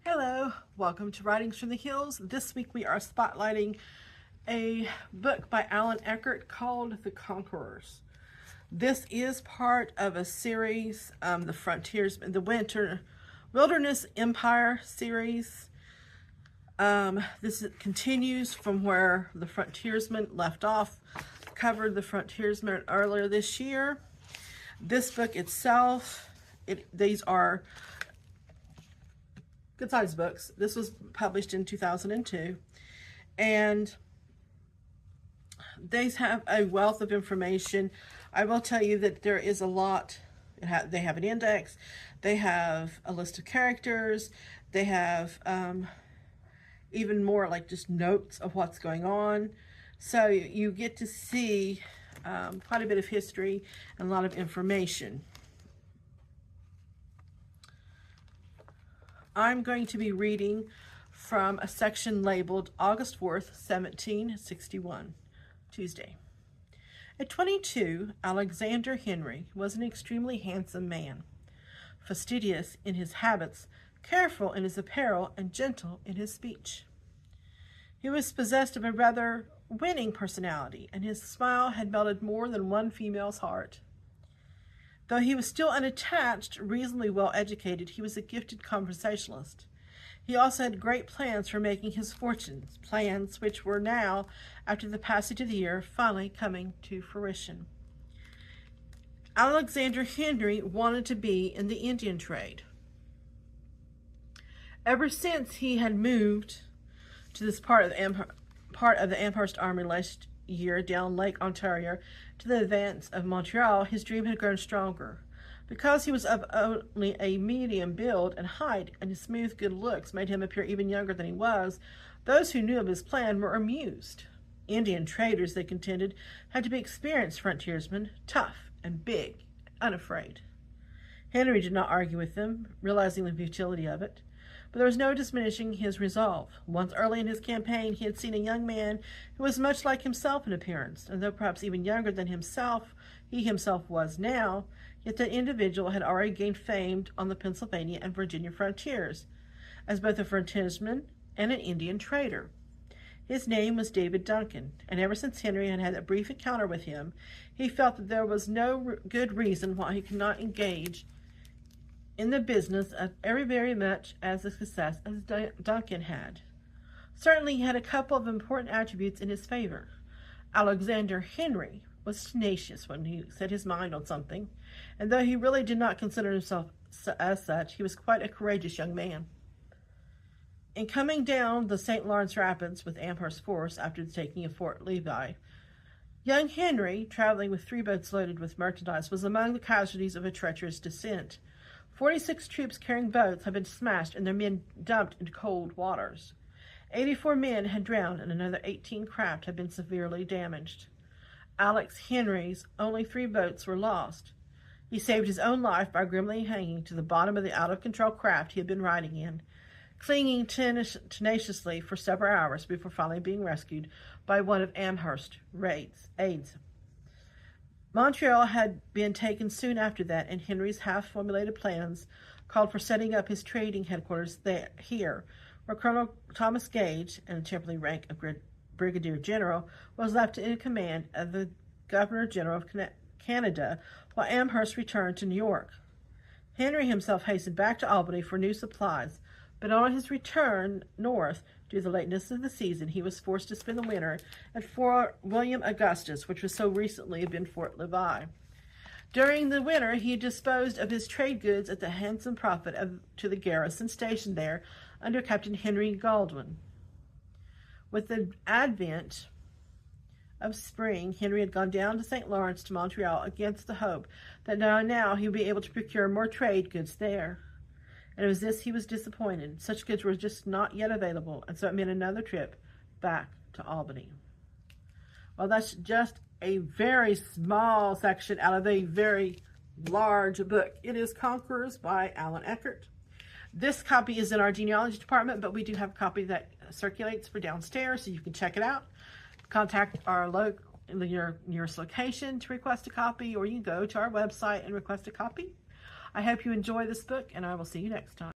Hello, welcome to Writings from the Hills. This week we are spotlighting a book by Allan Eckert called The Conquerors. This is part of a series, the Wilderness Empire series. This continues from where the frontiersmen left off, covered the frontiersmen earlier this year. This book itself, these are good sized books. This was published in 2002, and they have a wealth of information. I will tell you that there is a lot. They have an index, they have a list of characters, they have even more like just notes of what's going on. So you get to see quite a bit of history and a lot of information. I'm going to be reading from a section labeled August 4th, 1761, Tuesday. At 22, Alexander Henry was an extremely handsome man, fastidious in his habits, careful in his apparel, and gentle in his speech. He was possessed of a rather winning personality, and his smile had melted more than one female's heart. Though he was still unattached, reasonably well educated, he was a gifted conversationalist. He also had great plans for making his fortunes, plans which were now, after the passage of the year, finally coming to fruition. Alexander Henry wanted to be in the Indian trade. Ever since he had moved to this part of the Amherst Army last year down Lake Ontario to the advance of Montreal, his dream had grown stronger. Because he was of only a medium build and height, and his smooth good looks made him appear even younger than he was, those who knew of his plan were amused. Indian traders, they contended, had to be experienced frontiersmen, tough and big, unafraid. Henry did not argue with them, realizing the futility of it. But there was no diminishing his resolve. Once early in his campaign, he had seen a young man who was much like himself in appearance, and though perhaps even younger than he himself was now, yet that individual had already gained fame on the Pennsylvania and Virginia frontiers, as both a frontiersman and an Indian trader. His name was David Duncan, and ever since Henry had had a brief encounter with him, he felt that there was no good reason why he could not engage in the business of very much as a success as Duncan had. Certainly he had a couple of important attributes in his favor. Alexander Henry was tenacious when he set his mind on something, and though he really did not consider himself as such, he was quite a courageous young man. In coming down the St. Lawrence Rapids with Amherst's force after the taking of Fort Levi, young Henry, traveling with 3 boats loaded with merchandise, was among the casualties of a treacherous descent. 46 troops carrying boats had been smashed and their men dumped into cold waters. 84 men had drowned and another 18 craft had been severely damaged. Alex Henry's only 3 boats were lost. He saved his own life by grimly hanging to the bottom of the out-of-control craft he had been riding in, clinging tenaciously for several hours before finally being rescued by one of Amherst's aides. Montreal had been taken soon after that, and Henry's half-formulated plans called for setting up his trading headquarters here, where Colonel Thomas Gage, in the temporary rank of Brigadier General, was left in command of the Governor-General of Canada, while Amherst returned to New York. Henry himself hastened back to Albany for new supplies, but on his return north, due to the lateness of the season, he was forced to spend the winter at Fort William Augustus, which was so recently been Fort Levi. During the winter, he disposed of his trade goods at the handsome profit to the garrison stationed there under Captain Henry Galdwin. With the advent of spring, Henry had gone down to St. Lawrence to Montreal against the hope that now he would be able to procure more trade goods there. And it was this he was disappointed. Such goods were just not yet available, and so it meant another trip back to Albany. Well, that's just a very small section out of a very large book. It is Conquerors by Allan Eckert. This copy is in our genealogy department, but we do have a copy that circulates for downstairs, so you can check it out. Contact our your nearest location to request a copy, or you can go to our website and request a copy. I hope you enjoy this book, and I will see you next time.